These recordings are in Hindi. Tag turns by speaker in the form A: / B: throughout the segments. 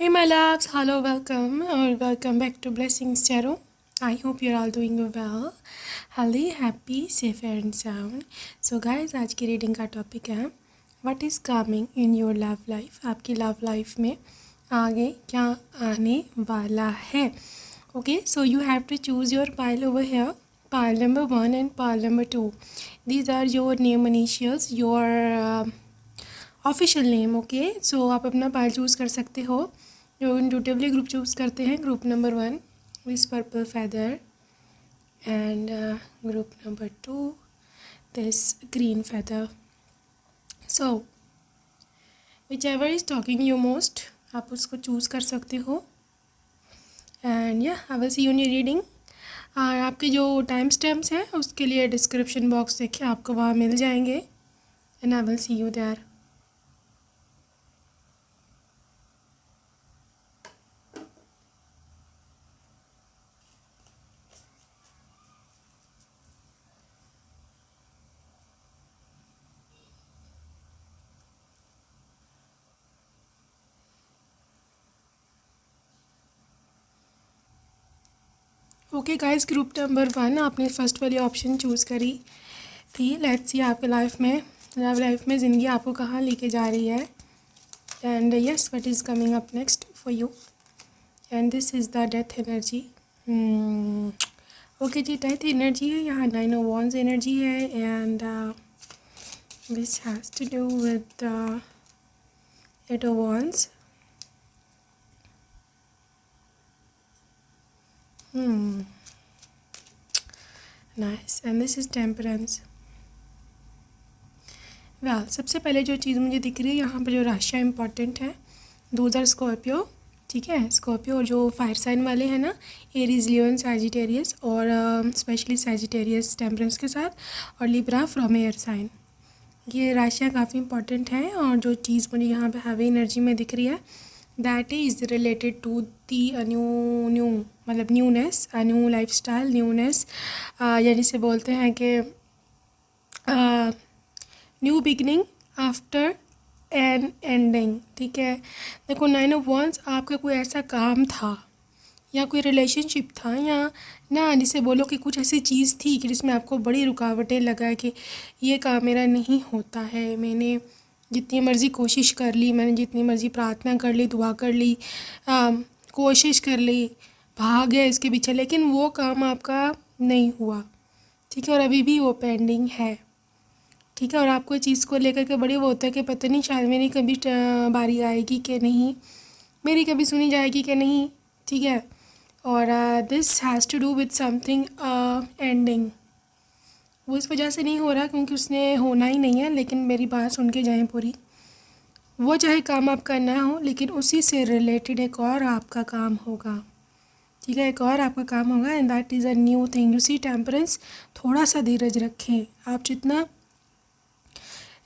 A: Hey my loves, hello, welcome or welcome back to Blessings Tarot. I hope you're all doing well, healthy, happy, safe and sound. So guys, आज की रीडिंग का टॉपिक है What is coming in your love life? आपकी लव लाइफ में आगे क्या आने वाला है? Okay, so you have to choose your pile over here. Pile number 1 and pile number 2. These are your name initials, your official name. Okay, so आप अपना पाइल चूज़ कर सकते हो. जो इंट्यूटिवली ग्रुप चूज़ करते हैं, group number 1 this purple feather and group number 2 this green feather. So whichever is talking you most, आप उसको चूज़ कर सकते हो. एंड या आई will see you in your reading. और आपके जो टाइम स्टैम्प्स हैं उसके लिए डिस्क्रिप्शन बॉक्स देखिए, आपको वहाँ मिल जाएंगे. And I will see you there. Okay guys, group number 1 आपने फर्स्ट वाली ऑप्शन चूज़ करी थी. लेट्स सी आपके लाइफ में ज़िंदगी आपको कहाँ लेके जा रही है. And yes, what is coming up next for you. And this is the death energy. Okay जी, डेथ एनर्जी है यहाँ. 9 ऑफ वॉन्ड्स एनर्जी है. And this has to do with 8 of wands. Nice. And this is temperance. Well, सबसे पहले जो चीज़ मुझे दिख रही है यहाँ पर, जो राशियाँ इंपॉर्टेंट हैं, दोज आर स्कॉर्पियो. ठीक है, स्कॉर्पियो और जो फायर साइन वाले हैं ना, एरीज, लियोन, सैजिटेरियस और स्पेशली सैजिटेरियस टेम्परेंस के साथ, और लिब्रा फ्रॉम एयर साइन. ये राशियाँ काफ़ी इंपॉर्टेंट हैं. और जो चीज़ मुझे यहाँ पे हैवी एनर्जी में दिख रही है, that is related to the new मतलब newness, new lifestyle, newness, यानी से बोलते हैं कि new beginning after an ending. ठीक है, देखो 9 ऑफ वॉन्ड्स, आपका कोई ऐसा काम था या कोई रिलेशनशिप था या ना, जिसे बोलो कि कुछ ऐसी चीज़ थी कि जिसमें आपको बड़ी रुकावटें लगा कि ये काम मेरा नहीं होता है. मैंने जितनी मर्ज़ी कोशिश कर ली, मैंने जितनी मर्ज़ी प्रार्थना कर ली, दुआ कर ली, कोशिश कर ली, भाग गया इसके पीछे, लेकिन वो काम आपका नहीं हुआ. ठीक है, और अभी भी वो पेंडिंग है. ठीक है, और आपको चीज़ को लेकर के बड़ी वो होता है कि पता नहीं शायद मेरी कभी बारी आएगी कि नहीं, मेरी कभी सुनी जाएगी कि नहीं. ठीक है, और this has to do with something ending. वो इस वजह से नहीं हो रहा क्योंकि उसने होना ही नहीं है. लेकिन मेरी बात सुन के जाएँ पूरी. वो चाहे काम आपका ना हो, लेकिन उसी से रिलेटेड एक और आपका काम होगा. ठीक है, एक और आपका काम होगा. And that is a new thing. You see temperance, थोड़ा सा धीरज रखें. आप जितना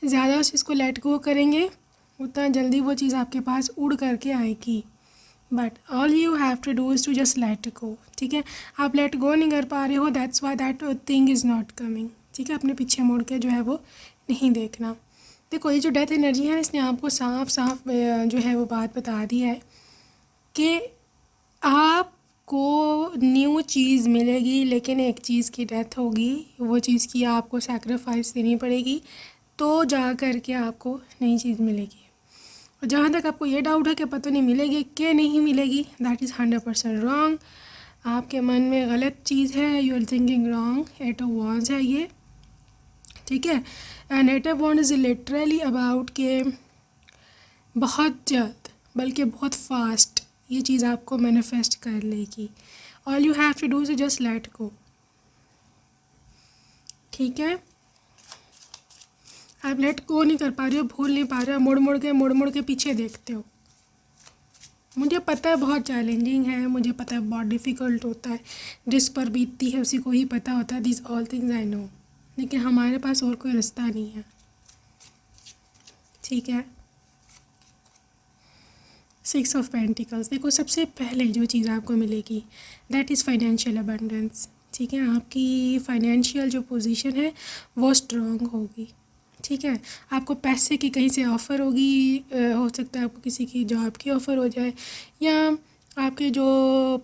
A: ज़्यादा उस चीज़ को लेट गो करेंगे, उतना जल्दी वो चीज़ आपके पास उड़ करके आएगी. But all you have to do is to just let go. ठीक है, आप लेट गो नहीं कर पा रहे हो, that's why that thing is not coming. ठीक है, अपने पीछे मुड़ के जो है वो नहीं देखना. देखो, ये जो डेथ एनर्जी है, इसने आपको साफ साफ जो है वो बात बता दी है कि आपको न्यू चीज़ मिलेगी, लेकिन एक चीज़ की डेथ होगी. वो चीज़ की आपको सैक्रिफाइस देनी पड़ेगी, तो जा कर के आपको नई चीज़ मिलेगी. और जहाँ तक आपको ये डाउट है कि पता नहीं मिलेगी कि नहीं मिलेगी, दैट इज़ 100% रॉन्ग. आपके मन में गलत चीज़ है, you are thinking wrong. 8 of wands है ये. ठीक है, and 8 of wands is literally about के बहुत जल्द, बल्कि बहुत फास्ट ये चीज़ आपको मैनिफेस्ट कर लेगी. All you have to do is just let go. ठीक है, आप लेट गो नहीं कर पा रहे हो, भूल नहीं पा रहे हो, मुड़ मुड़ के पीछे देखते हो. मुझे पता है बहुत चैलेंजिंग है, मुझे पता है बहुत डिफ़िकल्ट होता है, जिस पर बीतती है उसी को ही पता होता है. This all things I know, लेकिन हमारे पास और कोई रास्ता नहीं है. ठीक है, 6 ऑफ पेंटिकल्स. देखो, सबसे पहले जो चीज़ आपको मिलेगी दैट इज़ फाइनेंशियल अबंडेंस. ठीक है, आपकी फाइनेंशियल जो पोजीशन है वो स्ट्रॉन्ग होगी. ठीक है। आपको पैसे की कहीं से ऑफ़र होगी, हो सकता है आपको किसी की जॉब की ऑफ़र हो जाए, या आपके जो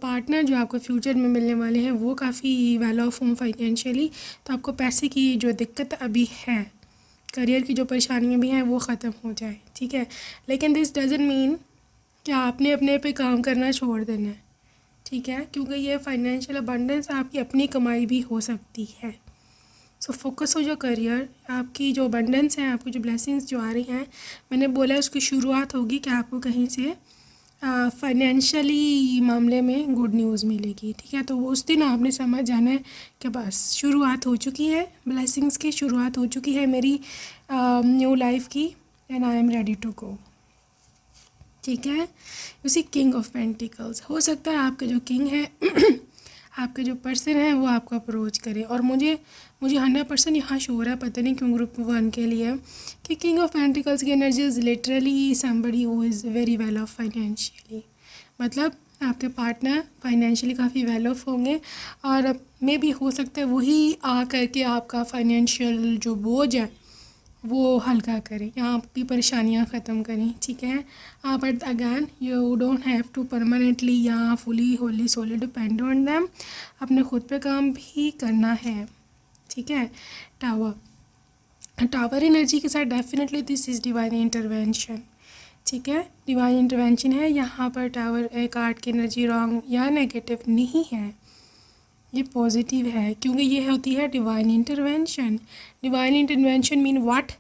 A: पार्टनर जो आपको फ्यूचर में मिलने वाले हैं वो काफ़ी वेल ऑफ हों फाइनेंशियली, तो आपको पैसे की जो दिक्कत अभी है, करियर की जो परेशानियाँ भी हैं वो ख़त्म हो जाए। ठीक है, लेकिन दिस डज़न्ट मीन कि आपने अपने पे काम करना छोड़ देना है। ठीक है, क्योंकि ये फाइनेंशियल अबंडेंस आपकी अपनी कमाई भी हो सकती है। सो फोकस हो जो करियर, आपकी जो अबंडेंस है, आपकी जो ब्लेसिंग्स जो आ रही हैं, मैंने बोला उसकी शुरुआत होगी कि आपको कहीं से फाइनेंशियली मामले में गुड न्यूज़ मिलेगी। ठीक है, तो वो उस दिन आपने समझ जाना है कि बस शुरुआत हो चुकी है, ब्लेसिंग्स की शुरुआत हो चुकी है मेरी न्यू लाइफ की, and I am ready to go. ठीक है, उसी किंग ऑफ पेंटिकल्स, हो सकता है आपके जो किंग है आपके जो पर्सन है वो आपको अप्रोच करे, और मुझे 100% यहाँ शो हो रहा है, पता नहीं क्यों ग्रुप 1 के लिए, कि किंग ऑफ पेंटिकल्स की energy is literally somebody who is very well of financially. मतलब आपके पार्टनर फाइनेंशियली काफ़ी वेल ऑफ होंगे, और मे भी हो सकता है वही आ करके आपका फाइनेंशियल जो बोझ है वो हल्का करें या आपकी परेशानियां ख़त्म करें। ठीक है, but again you don't have to permanently या fully wholly solely depend on them, अपने खुद पे काम भी करना है। ठीक है, टावर एनर्जी के साथ definitely this is divine intervention. ठीक है, डिवाइन इंटरवेंशन है यहाँ पर। टावर कार्ड की एनर्जी रॉन्ग या नेगेटिव नहीं है, ये पॉजिटिव है, क्योंकि ये होती है divine intervention. Divine intervention mean what?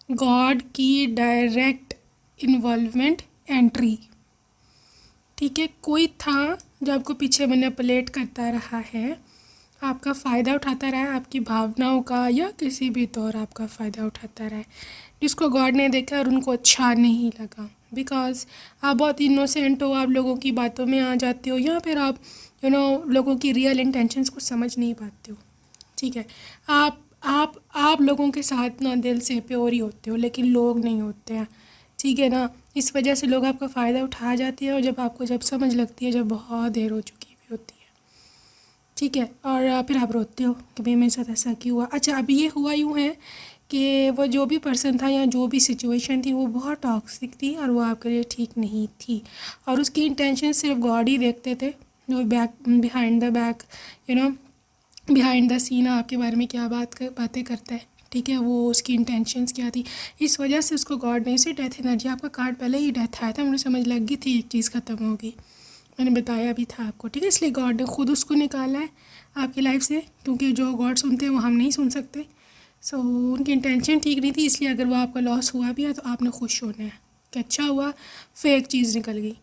A: God की डायरेक्ट इन्वॉल्वमेंट, एंट्री। ठीक है, कोई था जो आपको पीछे मैनिपुलेट करता रहा है, आपका फ़ायदा उठाता रहा है, आपकी भावनाओं का या किसी भी तौर आपका फ़ायदा उठाता रहा है, जिसको गॉड ने देखा और उनको अच्छा नहीं लगा, बिकॉज आप बहुत इनोसेंट हो, आप लोगों की बातों में आ जाते हो, या फिर आप लोगों की रियल इंटेंशंस को समझ नहीं पाते हो। ठीक है, आप लोगों के साथ ना दिल से प्योर ही होते हो, लेकिन लोग नहीं होते हैं। ठीक है ना, इस वजह से लोग आपका फ़ायदा उठा जाते हैं, और जब समझ लगती है, जब बहुत देर हो चुकी भी होती है। ठीक है, और फिर आप रोते हो कि भाई मेरे साथ ऐसा क्यों हुआ। अच्छा, अभी ये हुआ यूँ है कि वो जो भी पर्सन था या जो भी सिचुएशन थी वो बहुत टॉक्सिक थी, और वो आपके लिए ठीक नहीं थी, और उसकी इंटेंशन सिर्फ गॉड ही देखते थे, जो behind the back behind the scene आपके बारे में क्या बातें करता है। ठीक है, वो उसकी इंटेंशंस क्या थी, इस वजह से उसको गॉड ने उसे डेथ एनर्जी, आपका कार्ड पहले ही डेथ आया था, मुझे समझ लग गई थी एक चीज़ ख़त्म होगी, मैंने बताया भी था आपको। ठीक है, इसलिए गॉड ने खुद उसको निकाला है आपकी लाइफ से, क्योंकि जो गॉड सुनते हैं वो हम नहीं सुन सकते। सो उनकी इंटेंशन ठीक नहीं थी, इसलिए अगर वो आपका लॉस हुआ भी है तो आपने खुश होना है कि अच्छा हुआ, फेक चीज़ निकल गई।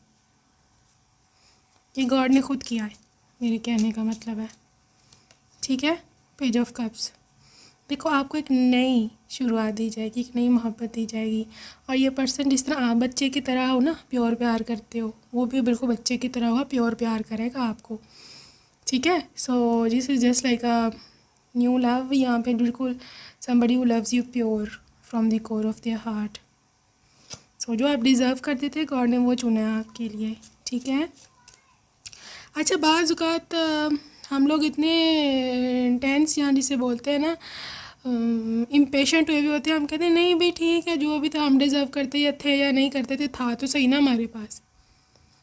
A: ये गॉड ने खुद किया है, मेरे कहने का मतलब है। ठीक है, पेज ऑफ कप्स, देखो आपको एक नई शुरुआत दी जाएगी, एक नई मोहब्बत दी जाएगी, और ये पर्सन जिस तरह आप बच्चे की तरह हो ना, प्योर प्यार करते हो, वो भी बिल्कुल बच्चे की तरह होगा, प्योर प्यार करेगा आपको। ठीक है, so this is just like a new love, यहाँ पे बिल्कुल somebody who loves you pure from the core of their heart. So जो आप डिज़र्व करते थे, गॉड ने वो चुना है आपके लिए। ठीक है, अच्छा, बाज़ औक़ात हम लोग इतने इंटेंस, यहाँ जिसे बोलते हैं ना इम्पेशेंट हुए भी होते हैं, हम कहते हैं नहीं भाई ठीक है, जो भी था हम डिज़र्व करते या थे या नहीं करते थे, था तो सही ना हमारे पास।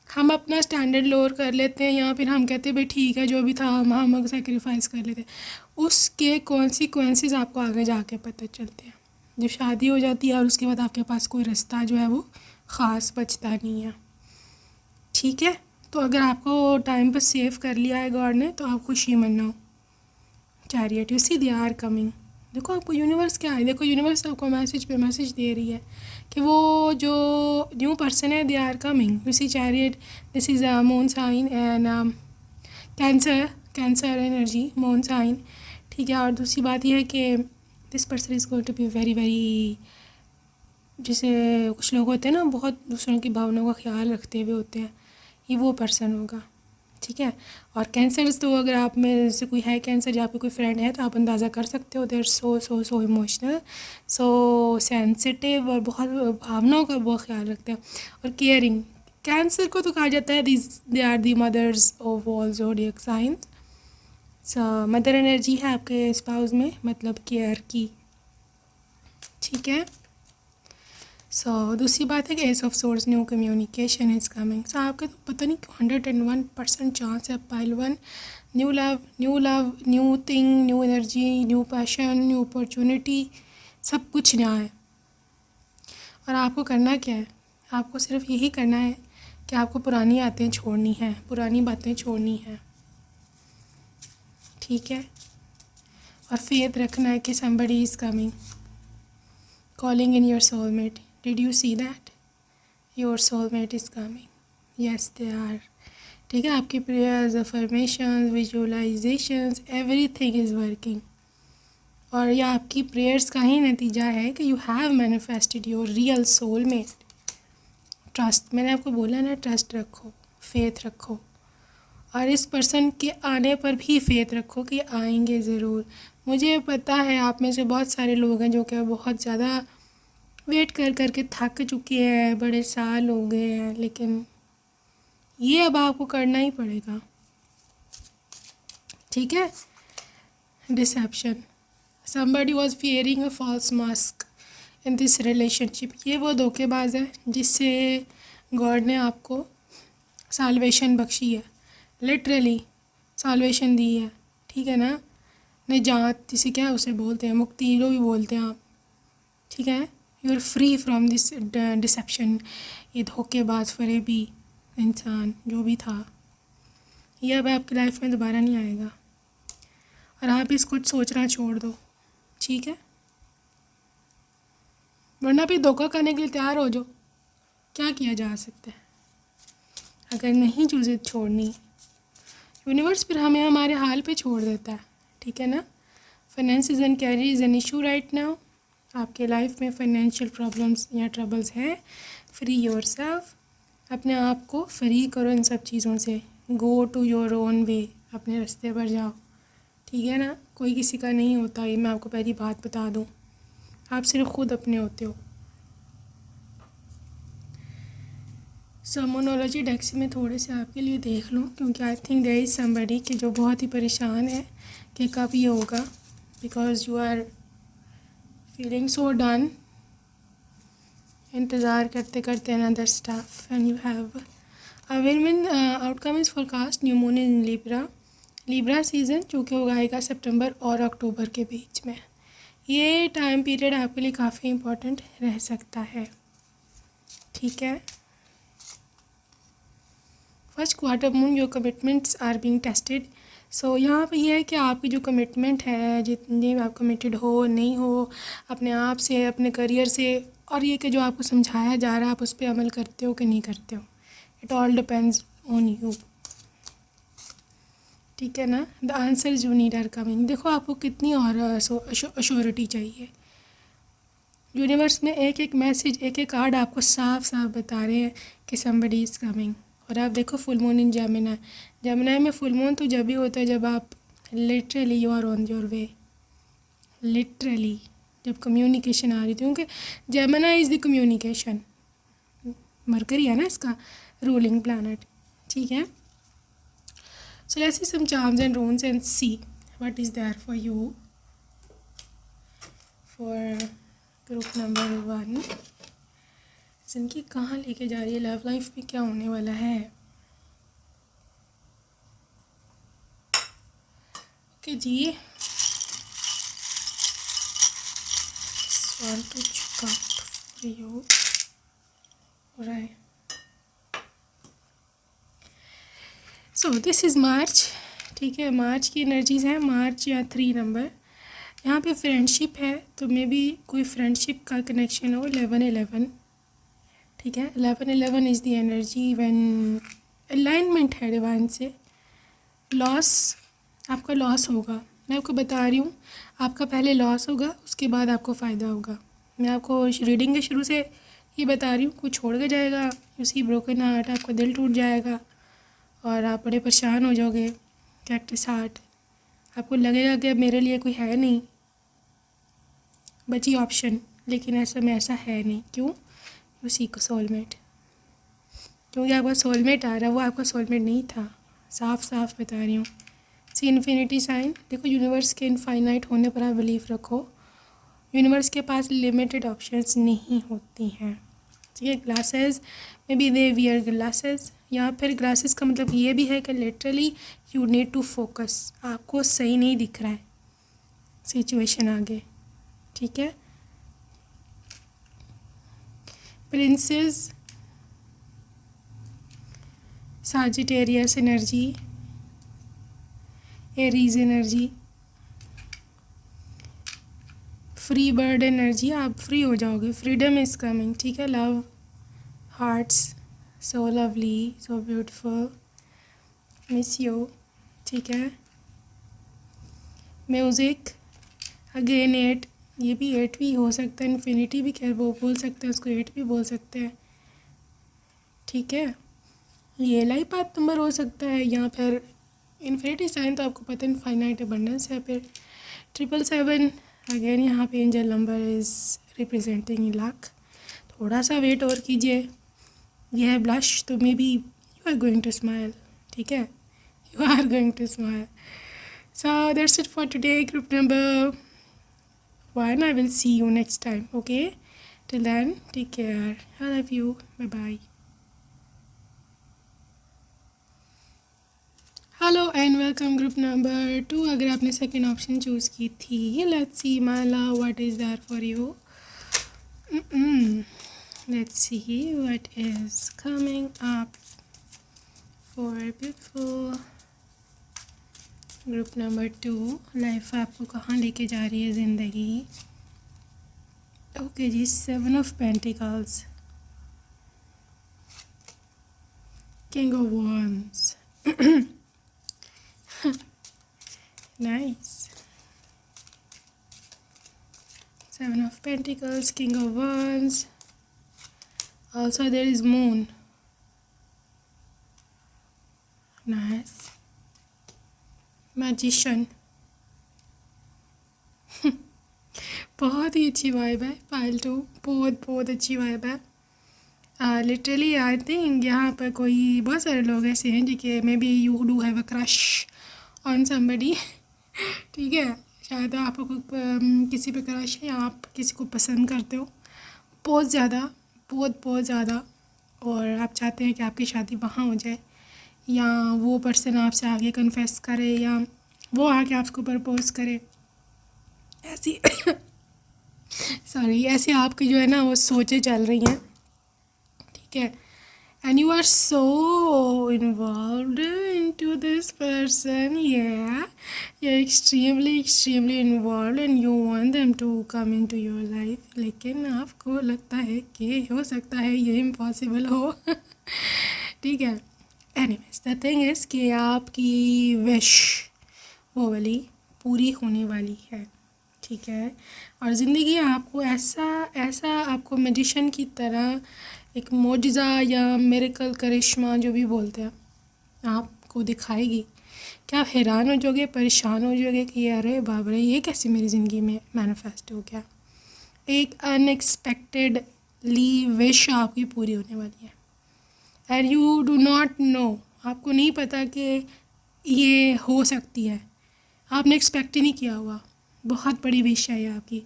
A: हम अपना स्टैंडर्ड लोअर कर लेते हैं, या फिर हम कहते हैं भाई ठीक है जो भी था हम सेक्रीफाइस कर लेते हैं। उसके कॉन्सिक्वेंसेस आपको आगे जाके पता चलते हैं, जब शादी हो जाती है और उसके बाद आपके पास कोई रास्ता जो है वो ख़ास बचता नहीं है। ठीक है, तो अगर आपको टाइम पर सेव कर लिया है गॉड ने, तो आप खुशी मनाओ। Chariot, you see they are coming, देखो आपको यूनिवर्स क्या है, देखो यूनिवर्स आपको मैसेज पे मैसेज दे रही है कि वो जो न्यू पर्सन है, they are coming. You see chariot, this is a moon sign and Cancer energy, moon sign. ठीक है, और दूसरी बात यह है कि this person is going to be very very, जैसे कुछ लोग होते हैं ना बहुत दूसरों की भावनाओं का ख्याल रखते हुए होते हैं, ये वो पर्सन होगा। ठीक है, और कैंसर्स, तो अगर आप में से कोई है कैंसर या आपके कोई फ्रेंड है तो आप अंदाज़ा कर सकते हो, देर सो इमोशनल, सो सेंसिटिव, और बहुत भावनाओं का बहुत ख्याल रखते हैं, और केयरिंग। कैंसर को तो कहा जाता है they are the mothers of all zodiac science. Mother energy है आपके स्पाउस में, मतलब केयर की। ठीक है। सो दूसरी बात है कि ace of swords new communication is coming. So आपके तो पता नहीं 101% चांस है pile one, new love, new thing, new energy, new passion, new opportunity, सब कुछ नया है। और आपको करना क्या है, आपको सिर्फ यही करना है कि आपको पुरानी आदतें छोड़नी हैं, पुरानी बातें छोड़नी हैं, ठीक है। और फेथ रखना है कि somebody is coming, calling in your soulmate. Did you see that? Your soulmate is coming. Yes, they are. ठीक है, आपकी prayers, affirmations, visualisations, everything is working. और यह आपकी प्रेयर्स का ही नतीजा है कि you have manifested your real soulmate. Trust, मैंने आपको बोला ना, ट्रस्ट रखो, फेथ रखो, और इस पर्सन के आने पर भी फेथ रखो कि आएंगे ज़रूर। मुझे पता है आप में से बहुत सारे लोग हैं जो कि बहुत ज़्यादा वेट कर कर के थक चुके हैं, बड़े साल हो गए हैं, लेकिन ये अब आपको करना ही पड़ेगा, ठीक है। Deception, somebody was wearing a false mask in this relationship। ये वो धोखेबाज है जिससे गॉड ने आपको साल्वेशन बख्शी है, लिटरली साल्वेशन दी है, ठीक है ना। निजात जिसे क्या उसे बोलते हैं, मुक्ति जो भी बोलते हैं आप, ठीक है। You are free from this deception. ये धोखेबाज फरेबी इंसान जो भी था, ये अब आपकी लाइफ में दोबारा नहीं आएगा। और आप इसको सोचना छोड़ दो, ठीक है। वरना भी धोखा करने के लिए तैयार हो जाओ, क्या किया जा सकता है। अगर नहीं चीज़ें छोड़नी, यूनिवर्स फिर हमें हमारे हाल पे छोड़ देता है, ठीक है ना। Finance and career is an issue right now. आपके लाइफ में फाइनेंशियल प्रॉब्लम्स या ट्रबल्स हैं, फ्री योरसेल्फ, अपने आप को फ्री करो इन सब चीज़ों से। Go to your own way, अपने रास्ते पर जाओ, ठीक है ना। कोई किसी का नहीं होता, ये मैं आपको पहली बात बता दूँ, आप सिर्फ खुद अपने होते हो। समोनोलॉजी डेक से मैं थोड़े से आपके लिए देख लूँ, क्योंकि I think there is somebody कि जो बहुत ही परेशान है कि कब ये होगा, because you are feeling so done, इंतज़ार करते करते another staff, and you have a win outcome is forecast new moon in Libra season, जो कि होगा आएगा सितंबर और अक्टूबर के बीच में। ये टाइम पीरियड आपके लिए काफ़ी इम्पोर्टेंट रह सकता है, ठीक है। First quarter moon your commitments are being tested. So यहाँ पे ये है कि आपकी जो कमिटमेंट है, जितनी आप कमिटेड हो नहीं हो अपने आप से, अपने करियर से, और ये कि जो आपको समझाया जा रहा है आप उस पर अमल करते हो कि नहीं करते हो, it all depends on you, ठीक है ना। The answer you need are coming. देखो आपको कितनी और अश्योरिटी चाहिए। यूनिवर्स में एक एक मैसेज, एक एक कार्ड आपको साफ साफ बता रहे हैं कि समबडी इज़ कमिंग। और आप देखो फुल मून इन जेमिनी में फुल मून तो जब भी होता है जब आप literally you are on your way, literally जब कम्युनिकेशन आ रही थी, क्योंकि Gemini is the communication, Mercury है ना इसका रूलिंग प्लैनेट, ठीक है। So let's see some charms and runes and see what is there for you for group number 1। जिनकी कहाँ लेके जा रही है, लव लाइफ में क्या होने वाला है। Okay ji, want to check out for you, right? So this is March, ठीक है। मार्च की एनर्जीज़ हैं, मार्च या 3 नंबर। यहाँ पे फ्रेंडशिप है, तो मे बी कोई फ्रेंडशिप का कनेक्शन हो 11-11, ठीक है। 11-11 is the energy when alignment है डिवाइन से। लॉस, आपका लॉस होगा, मैं आपको बता रही हूँ, आपका पहले लॉस होगा उसके बाद आपको फ़ायदा होगा। मैं आपको रीडिंग के शुरू से ये बता रही हूँ, कोई छोड़ के जाएगा, उसी ब्रोकन हार्ट, आपका दिल टूट जाएगा और आप बड़े परेशान हो जाओगे। कैक्टस हार्ट, आपको लगेगा कि अब मेरे लिए कोई है नहीं, बची ऑप्शन, लेकिन ऐसा में ऐसा है नहीं। क्यों? यू सीक सोलमेट, क्योंकि आपका सोलमेट आ रहा है, वो आपका सोलमेट नहीं था, साफ साफ बता रही हूँ। सी इन्फिनिटी साइन, देखो यूनिवर्स के इनफाइनाइट होने पर आप बिलीव रखो, यूनिवर्स के पास लिमिटेड ऑप्शंस नहीं होती हैं, ठीक है। ग्लासेस में भी दे वियर ग्लासेस, या फिर ग्लासेस का मतलब ये भी है कि literally you need to focus, आपको सही नहीं दिख रहा है सिचुएशन आगे, ठीक है। Princess Sagittarius energy, Aries energy, free bird energy, आप फ्री हो जाओगे, फ्रीडम इज़ कमिंग, ठीक है। Love hearts, so lovely, so beautiful, miss you, ठीक है। म्यूज़िक अगेन 8, ये भी 8 भी हो सकता है, इन्फिनिटी भी खैर वो बोल सकते हैं उसको, 8 भी बोल सकते हैं, ठीक है। ये लाइफ पाथ नंबर हो सकता है, या फिर इन्फिनिटी साइन तो आपको पता है इनफाइनाइट अबंडेंस है। फिर 777 अगेन यहाँ पे angel number is representing luck, थोड़ा सा वेट और कीजिए। ये है ब्लश, तो maybe you are going to smile, ठीक है, you are going to smile. So that's it for today group number 1. I will see you next time, okay? Till then, take care. I love you. Bye bye. Hello and welcome group number 2। अगर आपने सेकेंड ऑप्शन चूज़ की थी, let's see my love what is there for you. Let's see what is coming up for beautiful group number 2। Life आपको कहाँ लेके जा रही है ज़िंदगी। ओके जी, 7 of pentacles, king of wands, nice, 7 of pentacles, king of wands, also there is moon, nice, magician, बहुत ही अच्छी वाइब है पाइल 2, बहुत बहुत अच्छी वाइब है। लिटरली आई थिंक यहाँ पर कोई बहुत सारे लोग ऐसे हैं जिनके may be you do have a crush on somebody, ठीक है। शायद आपको किसी पे क्रश है या आप किसी को पसंद करते हो बहुत ज़्यादा, बहुत बहुत ज़्यादा, और आप चाहते हैं कि आपकी शादी वहाँ हो जाए, या वो पर्सन आपसे आगे कन्फेस करे, या वो आके आपको प्रपोज करे, ऐसी सॉरी ऐसे आपकी जो है ना वो सोचें चल रही हैं, ठीक है। And you are so involved into this person, yeah, you're extremely involved and you want them to come into your life, लेकिन आपको लगता है कि हो सकता है ये इम्पॉसिबल हो, ठीक है। एनीवेज द थिंग इज़ कि आपकी विश वो वाली पूरी होने वाली है, ठीक है। और ज़िंदगी आपको ऐसा आपको मैजिशियन की तरह एक मोजिज़ा या मिरेकल करिश्मा जो भी बोलते हैं आपको दिखाएगी कि आप हैरान हो जाओगे, परेशान हो जाओगे कि अरे बाप रे ये कैसे मेरी ज़िंदगी में मैनिफेस्ट हो गया। एक अनएक्सपेक्टेडली विश आपकी पूरी होने वाली है and you do not know, आपको नहीं पता कि ये हो सकती है, आपने एक्सपेक्ट ही नहीं किया हुआ। बहुत बड़ी विश है ये आपकी।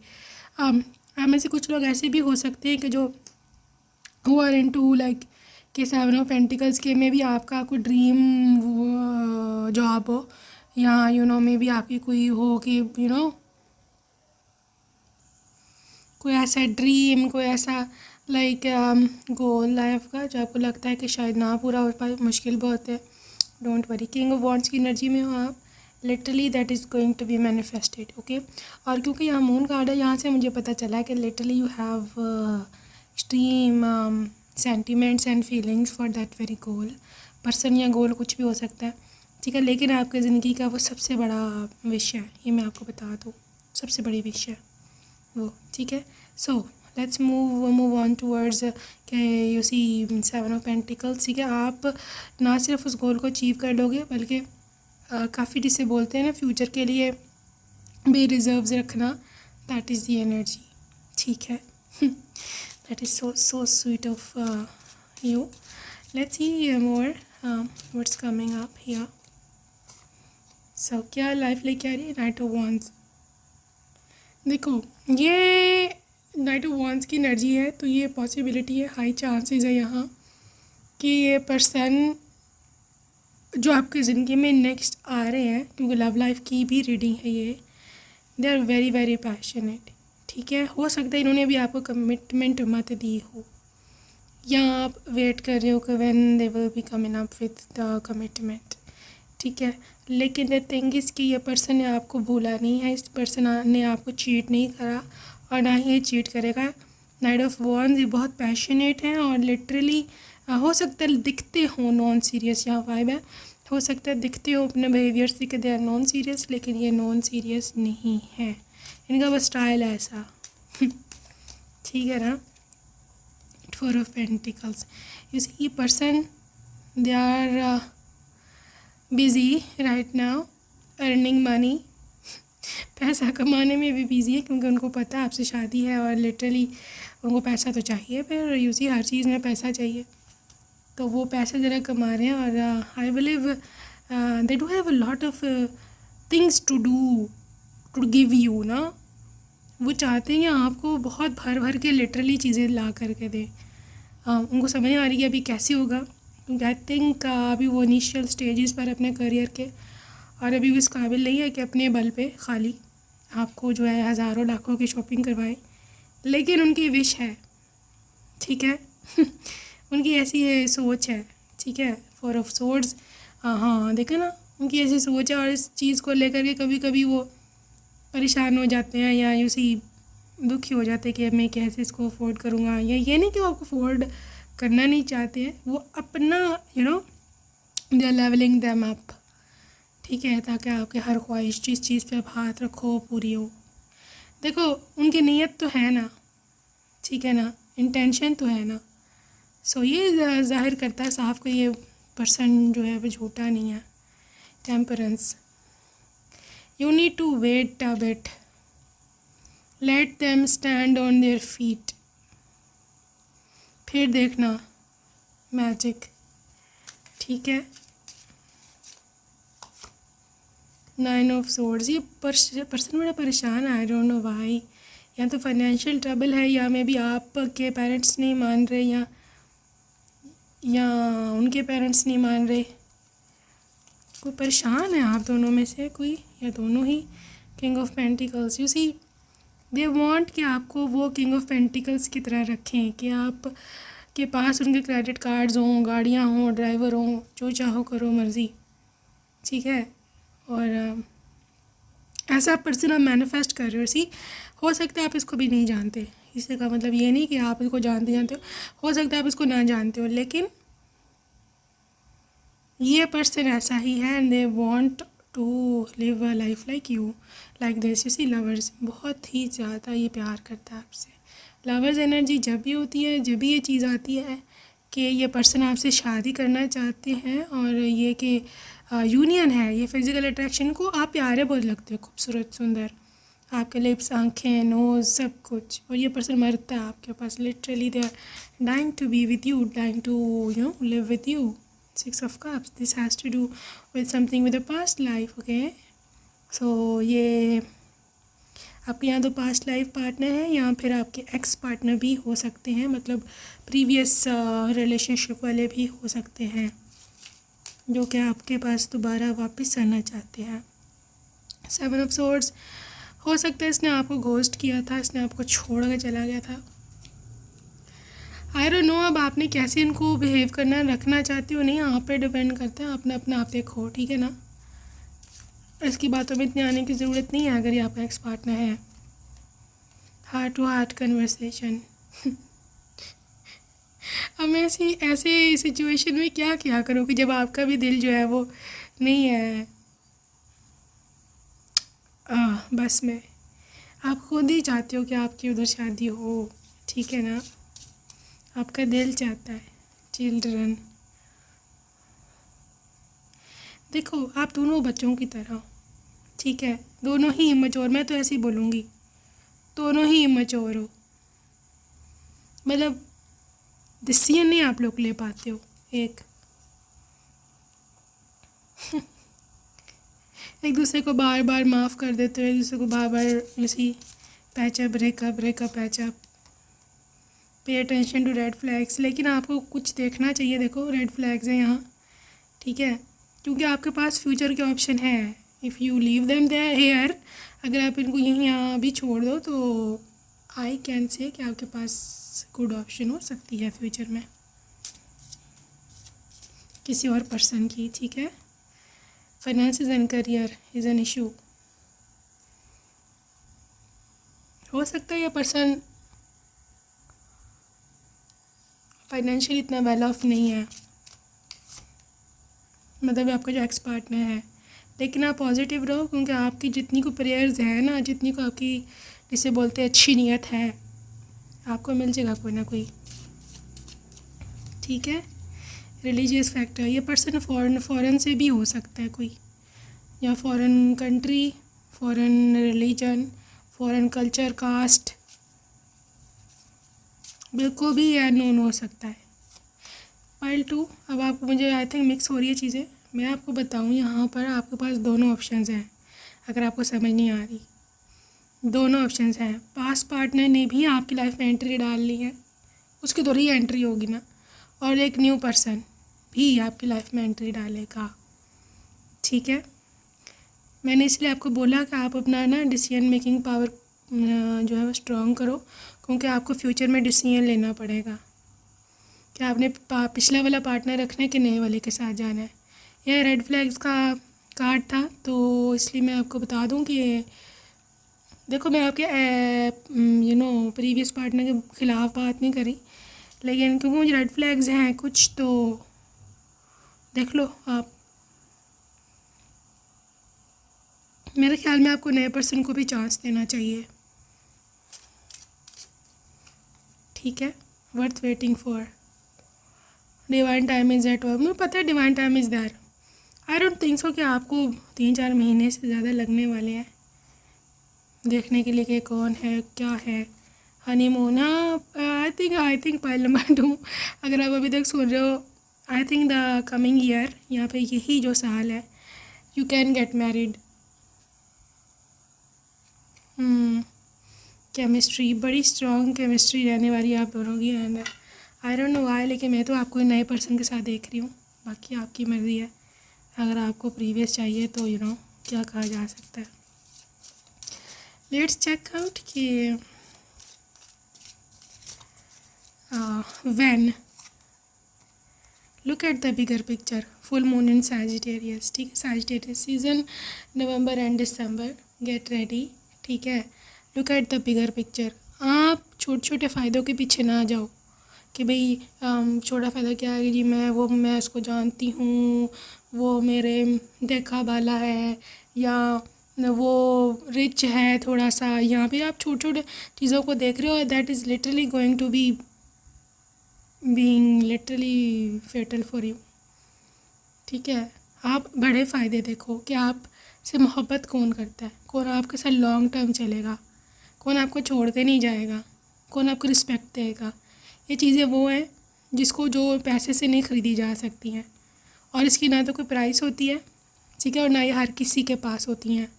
A: आप में से कुछ लोग ऐसे भी हो सकते हैं कि जो who are into like कि 7 ऑफ पेंटिकल्स के में भी आपका कोई ड्रीम जॉब हो, या यू नो मे बी आपकी कोई हो कि यू नो कोई ऐसा ड्रीम, कोई ऐसा लाइक गोल लाइफ का जो आपको लगता है कि शायद ना पूरा हो पाए, मुश्किल बहुत है। Don't worry, king of wands की एनर्जी में हो आप, literally that is going to be manifested, okay. और क्योंकि यहाँ मून कार्ड है, यहाँ से मुझे पता चला है कि literally you have extreme sentiments and feelings for that very goal person, या गोल कुछ भी हो सकता है, ठीक है। लेकिन आपकी ज़िंदगी का वो सबसे बड़ा विश है, ये मैं आपको बता दूँ, सबसे बड़ी विश है वो, ठीक है। So let's move on towards के यू सी 7 ऑफ पेंटिकल्स, ठीक है। आप ना सिर्फ उस गोल को अचीव कर लोगे बल्कि काफ़ी जिसे बोलते हैं ना फ्यूचर के लिए भी रिजर्व्स रखना, दैट इज़ द एनर्जी, ठीक है। That is so sweet of you. Let's see more what's coming up here. So क्या लाइफ लेके आ रही है, नाइट ऑफ वॉन्ड्स, देखो, ये नाइट ऑफ वॉन्स की एनर्जी है, तो ये पॉसिबिलिटी है, हाई चांसेस है यहाँ कि ये पर्सन जो आपकी ज़िंदगी में नेक्स्ट आ रहे हैं, क्योंकि लव लाइफ की भी रीडिंग है ये, they are very very passionate. ठीक है, हो सकता है इन्होंने भी आपको कमिटमेंट मत दी हो, या आप वेट कर रहे हो कि when they will be coming up with the commitment. ठीक है, लेकिन द थिंग इज़ कि ये पर्सन ने आपको भूला नहीं है, इस पर्सन ने आपको चीट नहीं करा और ना ही ये चीट करेगा। नाइट ऑफ वॉन्स ये बहुत पैशनेट हैं और लिटरली हो सकता है दिखते हो नॉन सीरियस, यहाँ वाइब है, हो सकता है दिखते हो अपने बिहेवियर से कि दे आर नॉन सीरियस, लेकिन ये नॉन सीरियस नहीं है, इनका बस स्टाइल है ऐसा। ठीक है ना। Four of pentacles, you see ये person they are busy right now earning money, पैसा कमाने में भी बिज़ी है, क्योंकि उनको पता है आपसे शादी है और लिटरली उनको पैसा तो चाहिए, फिर यूज़ी हर चीज़ में पैसा चाहिए, तो वो पैसे ज़रा कमा रहे हैं। और I believe they do have a lot of things to do to give you ना, वो चाहते हैं कि आपको बहुत भर भर के लिटरली चीज़ें ला करके दें। उनको समझ नहीं आ रही है अभी कैसे होगा, क्योंकि आई थिंक अभी वो इनिशियल स्टेजेस पर अपने करियर के, और अभी वो इस काबिल नहीं है कि अपने बल पे खाली आपको जो है हज़ारों लाखों की शॉपिंग करवाए, लेकिन उनकी विश है। ठीक है। उनकी ऐसी है सोच है। ठीक है, फोर ऑफ सोर्ड्स, हाँ देखा ना, उनकी ऐसी सोच है, और इस चीज़ को लेकर के कभी कभी वो परेशान हो जाते हैं या यूसी दुखी हो जाते हैं कि मैं कैसे इसको अफोर्ड करूँगा, या ये नहीं कि वो आपको अफोर्ड करना नहीं चाहते हैं, वो अपना they are levelling them up. ठीक है, ताकि आपके हर ख्वाहिश जिस चीज़ पे आप हाथ रखो पूरी हो। देखो, उनकी नीयत तो है ना, ठीक है ना, इंटेंशन तो है ना, सो ये जाहिर करता है साफ कि ये पर्सन जो है वो झूठा नहीं है। Temperance, you need to wait a bit, let them stand on their feet, फिर देखना मैजिक। ठीक है, नाइन ऑफ सोर्ड्स, ये पर्सन बड़ा परेशान है, आई डोंट नो व्हाई, या तो फाइनेंशियल ट्रबल है, या मे बी आपके पेरेंट्स नहीं मान रहे, या उनके पेरेंट्स नहीं मान रहे, कोई परेशान है आप दोनों में से कोई, या दोनों ही। King of pentacles, you see they want कि आपको वो किंग ऑफ पेंटिकल्स की तरह रखें, कि आप के पास उनके क्रेडिट कार्ड्स हों, गाड़ियाँ हों, ड्राइवर हों, जो चाहो करो मर्ज़ी। ठीक है, और ऐसा पर्सन आप मैनिफेस्ट कर रहे हो। सी हो सकता है आप इसको भी नहीं जानते, इससे का मतलब ये नहीं कि आप इसको जानते हो सकता है आप इसको ना जानते हो, लेकिन ये पर्सन ऐसा ही है and they want to live a life like you, like this. You see lovers बहुत ही ज़्यादा ये प्यार करता है आपसे। लवर्स एनर्जी जब भी होती है, जब भी ये चीज़ आती है कि ये पर्सन आपसे शादी करना चाहते हैं, और ये कि यूनियन है, ये फिज़िकल अट्रैक्शन को आप प्यारे बहुत लगते हो, खूबसूरत सुंदर, आपके लिप्स, आँखें, नोज़, सब कुछ, और ये पर्सन मरता है आपके पास, literally they are dying to be with you, dying to live with you. Six of cups, this has to do with something with the past life. Okay, so ये आपके यहाँ तो पास्ट लाइफ पार्टनर है, या फिर आपके एक्स पार्टनर भी हो सकते हैं, मतलब प्रीवियस रिलेशनशिप वाले भी हो सकते हैं, जो कि आपके पास दोबारा वापस आना चाहते हैं। सेवन ऑफ सोर्ड्स, हो सकता है इसने आपको घोस्ट किया था, इसने आपको छोड़ कर चला गया था, आई डोंट नो। अब आपने कैसे इनको बिहेव करना रखना चाहते हो, नहीं आप पे डिपेंड करता है, अपना आप देखो। ठीक है ना, इसकी बातों में इतने आने की ज़रूरत नहीं है अगर ये आपका एक्स पार्टनर है। Heart to heart conversation. अब मैं ऐसे सिचुएशन में क्या करूँ कि जब आपका भी दिल जो है वो नहीं है बस में, आप खुद ही चाहते हो कि आपकी उधर शादी हो। ठीक है ना, आपका दिल चाहता है चिल्ड्रन। देखो, आप दोनों बच्चों की तरह हो, ठीक है, दोनों ही इमेच्योर, मैं तो ऐसे ही बोलूँगी, दोनों ही इमेच्योर हो, मतलब डिसीजन नहीं आप लोग ले पाते हो एक दूसरे को बार बार माफ़ कर देते हो, एक दूसरे को बार बार ऐसी patch up, breakup, breakup, patch up, pay attention to red flags. लेकिन आपको कुछ देखना चाहिए, देखो रेड फ्लैग्स हैं यहाँ, ठीक है, क्योंकि आपके पास फ्यूचर के ऑप्शन है। If you leave them there here, अगर आप इनको यहीं यहाँ भी छोड़ दो तो आई कैन से कि आपके पास गुड ऑप्शन हो सकती है फ्यूचर में किसी और पर्सन की, ठीक है। Finance and career is an issue. हो सकता है ये पर्सन फाइनेंशियली इतना वेल ऑफ नहीं है, मतलब आपका जो एक्स पार्टनर है, लेकिन आप पॉजिटिव रहो, क्योंकि आपकी जितनी को प्रेयर्स है ना, जितनी को आपकी जिसे बोलते हैं अच्छी नीयत है, आपको मिल जाएगा कोई ना कोई, ठीक है। रिलीजियस फैक्टर, ये पर्सन फॉरेन से भी हो सकता है कोई, या foreign country, foreign religion, foreign culture, caste, बिल्कुल भी या नोन हो सकता है। पाइल 2, अब आपको मुझे आई थिंक मिक्स हो रही है चीज़ें, मैं आपको बताऊँ यहाँ पर आपके पास दोनों ऑप्शंस हैं, अगर आपको समझ नहीं आ रही, दोनों ऑप्शंस हैं। पास्ट पार्टनर ने भी आपकी लाइफ में एंट्री डाल ली है, उसकी तो री एंट्री होगी ना, और एक न्यू पर्सन भी आपकी लाइफ में एंट्री डालेगा, ठीक है। मैंने इसलिए आपको बोला कि आप अपना ना डिसीजन मेकिंग पावर जो है वो स्ट्रॉन्ग करो, क्योंकि आपको फ्यूचर में डिसीजन लेना पड़ेगा कि आपने पिछला वाला पार्टनर रखना है कि नए वाले के साथ जाना है। यह रेड फ्लैग्स का कार्ड था, तो इसलिए मैं आपको बता दूं कि देखो मैं आपके प्रीवियस पार्टनर के ख़िलाफ़ बात नहीं करी, लेकिन क्योंकि मुझे रेड फ्लैग्स हैं कुछ, तो देख लो आप। मेरे ख्याल में आपको नए पर्सन को भी चांस देना चाहिए, ठीक है। Worth waiting for, divine time is at work, मुझे पता है divine time is there. I don't think so कि आपको 3-4 महीने से ज़्यादा लगने वाले हैं देखने के लिए कि कौन है क्या है। हनीमून, हाँ आई थिंक पाइल नंबर 2, अगर आप अभी तक सुन रहे हो, I think the coming year, यहाँ पे यही जो साल है, you can get married. Chemistry, बड़ी स्ट्रॉन्ग केमिस्ट्री रहने वाली है आप दोनों की, and I don't know why, लेकिन मैं तो आपको नए पर्सन के साथ देख रही हूँ, बाकी आपकी मर्ज़ी है। अगर आपको प्रीवियस चाहिए तो क्या कहा जा सकता है। लेट्स चेक आउट कि when look at the bigger picture, full moon in Sagittarius, ठीक है। Sagittarius season November and December, get ready, ठीक है। Look at the bigger picture, आप छोटे छोटे फ़ायदों के पीछे ना जाओ कि भाई छोटा फ़ायदा क्या है जी, मैं उसको जानती हूँ, वो मेरे देखा वाला है, या वो रिच है थोड़ा सा। यहाँ पे आप छोटे छोटे चीज़ों को देख रहे हो, that is literally going to be being literally fatal for you, ठीक है। आप बड़े फ़ायदे देखो कि आप से मोहब्बत कौन करता है, कौन आपके साथ लॉन्ग टर्म चलेगा, कौन आपको छोड़ के नहीं जाएगा, कौन आपको रिस्पेक्ट देगा। ये चीज़ें वो हैं जिसको जो पैसे से नहीं ख़रीदी जा सकती हैं, और इसकी ना तो कोई प्राइस होती है, ठीक है, और ना ये हर किसी के पास होती हैं।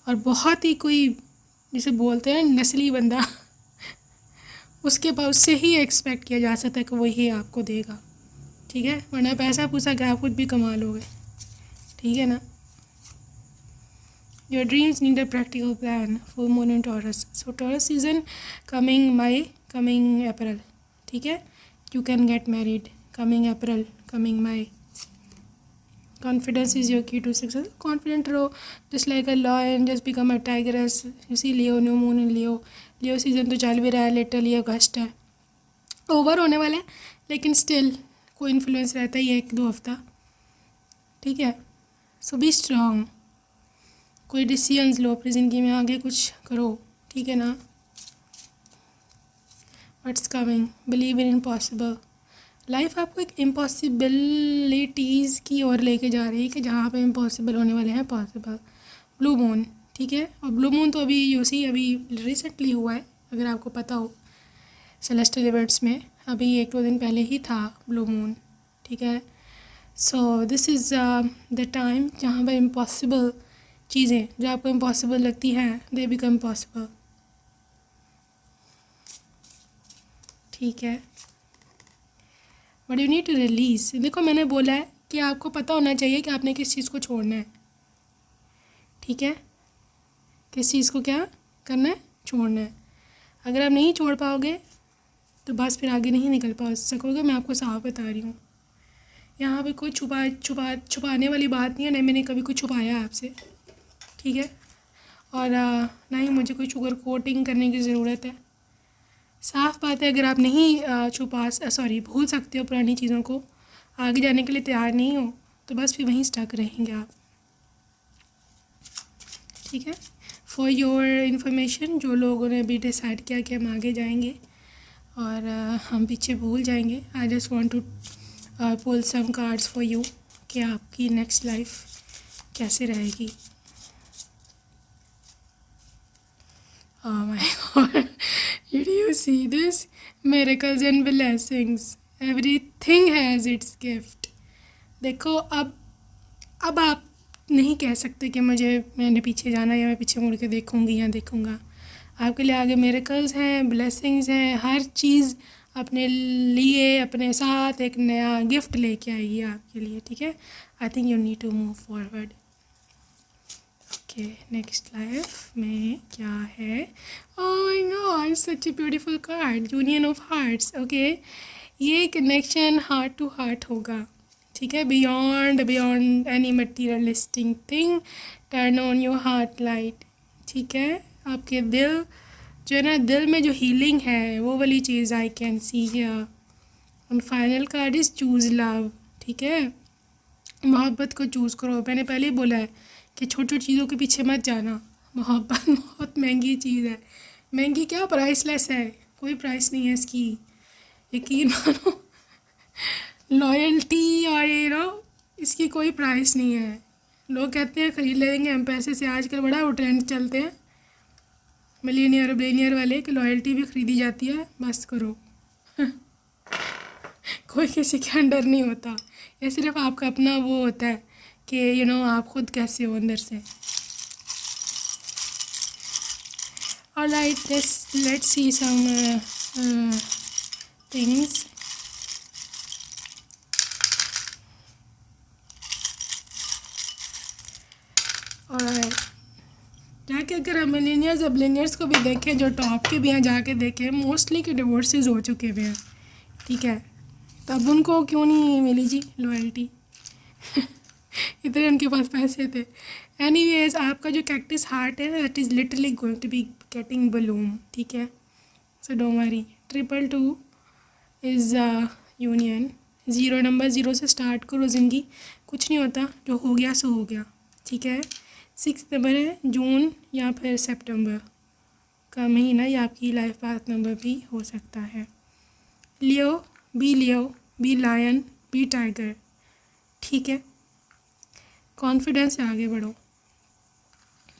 A: और बहुत ही कोई जिसे बोलते हैं नस्ली बंदा उसके पास, उससे ही एक्सपेक्ट किया जा सकता है कि वही आपको देगा, ठीक है, वरना पैसा पूसा क्या आप खुद भी कमा लोगे, ठीक है ना। Your dreams need a practical plan, full moon in Taurus, so Taurus season coming May, coming April, ठीक है। You can get married coming April, coming May. Confidence is your key to success, confident रहो, just like a lion, just become a tigress. इसी Leo, new moon in Leo, Leo season तो चल भी रहा है, लिटरली अगस्त है, ओवर होने वाला है, लेकिन स्टिल कोई इन्फ्लुएंस रहता ही है 1-2 हफ्ता, ठीक है। सो बी स्ट्रॉन्ग, कोई डिसीजंस लो अपनी ज़िंदगी में, आगे कुछ करो, ठीक है ना। What's coming, believe in impossible, life आपको एक इम्पॉसिबिलिटीज़ की ओर लेके जा रही है कि जहाँ पे इम्पॉसिबल होने वाले हैं पॉसिबल। ब्लू मून, ठीक है, और ब्लू मून तो अभी यूसी अभी रिसेंटली हुआ है, अगर आपको पता हो, सेलेस्टियल इवेंट्स में अभी 1-2 दिन पहले ही था ब्लू मून, ठीक है। So this is the time जहाँ पर इम्पॉसिबल चीज़ें जो आपको इम्पॉसिबल लगती हैं, दे बिकम पॉसिबल, ठीक है, but you need to release. देखो मैंने बोला है कि आपको पता होना चाहिए कि आपने किस चीज़ को छोड़ना है, ठीक है, किस चीज़ को क्या करना है, छोड़ना है। अगर आप नहीं छोड़ पाओगे तो बस फिर आगे नहीं निकल पा सकोगे, मैं आपको साफ बता रही हूँ। यहाँ पे कोई छुपाने वाली बात नहीं है, नहीं मैंने कभी कुछ छुपाया है आपसे, ठीक है, और ना ही मुझे कोई शुगर कोटिंग करने की ज़रूरत है। साफ़ बात है, अगर आप नहीं भूल सकते हो पुरानी चीज़ों को, आगे जाने के लिए तैयार नहीं हो, तो बस फिर वहीं स्टक रहेंगे आप, ठीक है। फॉर योर इन्फॉर्मेशन, जो लोगों ने अभी डिसाइड किया कि हम आगे जाएंगे और हम पीछे भूल जाएंगे, I just want to pull some cards for you कि आपकी नेक्स्ट लाइफ कैसे रहेगी। Oh my God, did you see this? Miracles and blessings. Everything has its gift. देखो अब आप नहीं कह सकते कि मैंने पीछे जाना या मैं पीछे मुड़ के देखूंगी या देखूंगा। आपके लिए आगे मिरेकल्स हैं, ब्लेसिंग्स हैं, हर चीज़ अपने लिए अपने साथ एक नया गिफ्ट लेके आएगी आपके लिए, ठीक है। I think you need to move forward. Okay, next life में क्या है? Oh my God, such a beautiful card, union of hearts. Okay, ये कनेक्शन हार्ट टू हार्ट होगा, ठीक है, beyond any materialistic thing, turn on your heart light, ठीक है। आपके दिल जो है ना, दिल में जो हीलिंग है वो वाली चीज़ I can see here. And final card is choose love, ठीक है, मोहब्बत को चूज़ करो। मैंने पहले ही बोला है कि छोटी छोटी चीज़ों के पीछे मत जाना, मोहब्बत बहुत महंगी चीज़ है। महंगी क्या, प्राइसलेस है, कोई प्राइस नहीं है इसकी, यकीन मानो। लॉयल्टी और इसकी कोई प्राइस नहीं है। लोग कहते हैं ख़रीद लेंगे हम पैसे से, आजकल बड़ा वो ट्रेंड चलते हैं मिलियनियर और बिलियनियर वाले कि लॉयल्टी भी ख़रीदी जाती है, बस करो। कोई किसी के अंडर नहीं होता, ये सिर्फ आपका अपना वो होता है कि आप खुद कैसे हो अंदर से। Alright, let's see some things. Alright, जाके अगर हम मिलियनियर्स और बिलियनियर्स को भी देखें, जो टॉप के भी हैं, जाके देखें, मोस्टली के डिवोर्सेस हो चुके हुए हैं, ठीक है, तब उनको क्यों नहीं मिली जी लॉयल्टी? इतने उनके पास पैसे थे। एनीवेज, आपका जो कैक्टस हार्ट है that is literally going to be getting bloom, ठीक है, so don't worry. 222 is union, 0 number, 0 से स्टार्ट करो ज़िंदगी, कुछ नहीं होता, जो हो गया सो हो गया, ठीक है। 6 नंबर है जून या फिर सितंबर का महीना, या आपकी लाइफ पाथ नंबर भी हो सकता है। Leo, be lion, be tiger, ठीक है, कॉन्फिडेंस से आगे बढ़ो।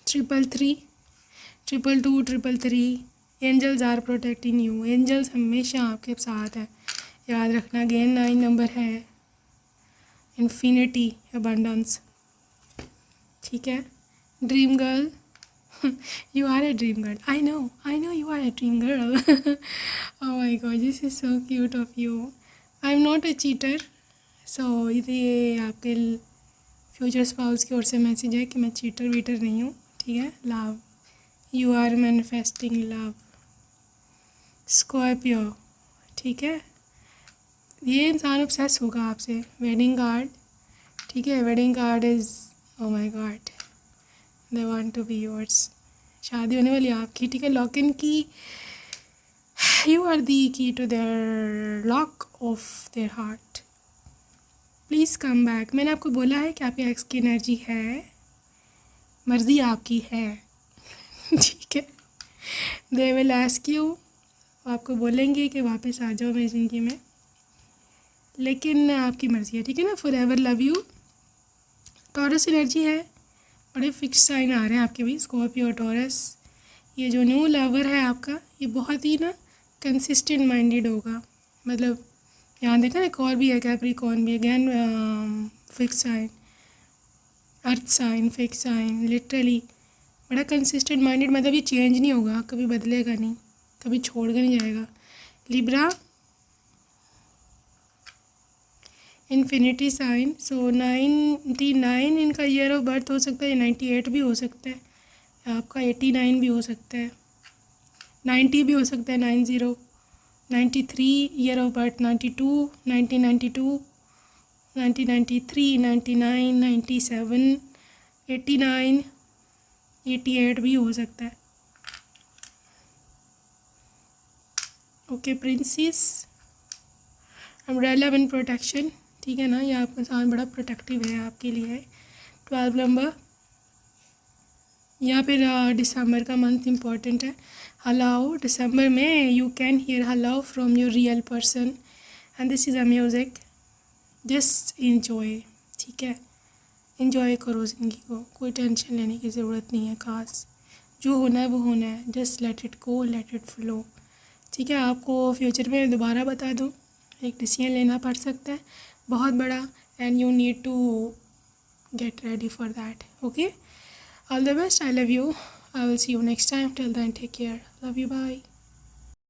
A: 333, 222, angels are protecting you, angels हमेशा आपके साथ है, याद रखना। अगेन 9 नंबर है, इन्फिनिटी, अबंडेंस, ठीक है। Dream girl, you are a dream girl. I know you are a dream girl. Oh my god, this is so cute of you. I'm not a cheater. So ये आपके फ्यूचर स्पाउस की ओर से मैसेज है कि मैं चीटर वीटर नहीं हूँ, ठीक है। Love, you are manifesting love. Scorpio, ठीक है, ये इंसान ऑब्सेस होगा आपसे। वेडिंग कार्ड, ठीक है, wedding card is, oh my God, they want to be yours, शादी होने वाली आपकी, ठीक है। लॉक इन की, you are the key to their lock of their heart, please come back. मैंने आपको बोला है कि आपके एक्स की एनर्जी है, मर्ज़ी आपकी है, ठीक है। दे विल आस्क यू, आपको बोलेंगे कि वापस आ जाओ मेरी ज़िंदगी में, लेकिन आपकी मर्ज़ी है, ठीक है ना। For ever love you. Taurus energy है, बड़े फिक्स साइन आ रहे हैं आपके भी, स्कॉर्पियो, टॉरस। ये जो न्यू लवर है आपका, ये बहुत ही ना कंसिस्टेंट माइंडेड होगा, मतलब यहाँ देखा ना, एक और भी है, कैप्रिकॉर्न भी, again fix sign, earth sign, fix sign, literally बड़ा कंसिस्टेंट माइंडेड, मतलब ये चेंज नहीं होगा, कभी बदलेगा नहीं, कभी छोड़ कर नहीं जाएगा। Libra, infinity sign. सो 99 इनका ईयर ऑफ बर्थ हो सकता है, 98 भी हो सकता है, आपका 89 भी हो सकता है, 90 भी हो सकता है, 90, 93 ईयर ऑफ बर्थ, 92, 1992, 1993, 99, 97, 89, 88 भी हो सकता है। Okay princess, umbrella win protection, ठीक है ना, ये आपका सामान बड़ा प्रोटेक्टिव है आपके लिए। 12 नंबर, यहाँ पे दिसंबर का मंथ इम्पॉर्टेंट है। हलाओ, दिसंबर में you can hear hello from your real person and this is a music, just enjoy, ठीक है, इन्जॉय करो ज़िंदगी को, कोई टेंशन लेने की ज़रूरत नहीं है खास, जो होना है वो होना है, just let it go, let it flow, ठीक है। आपको फ्यूचर में दोबारा बता दूँ, एक डिसीजन लेना पड़ सकता है बहुत बड़ा, and you need to get ready for that. Okay, all the best, I love you, I will see you next time, till then take care, love you, bye.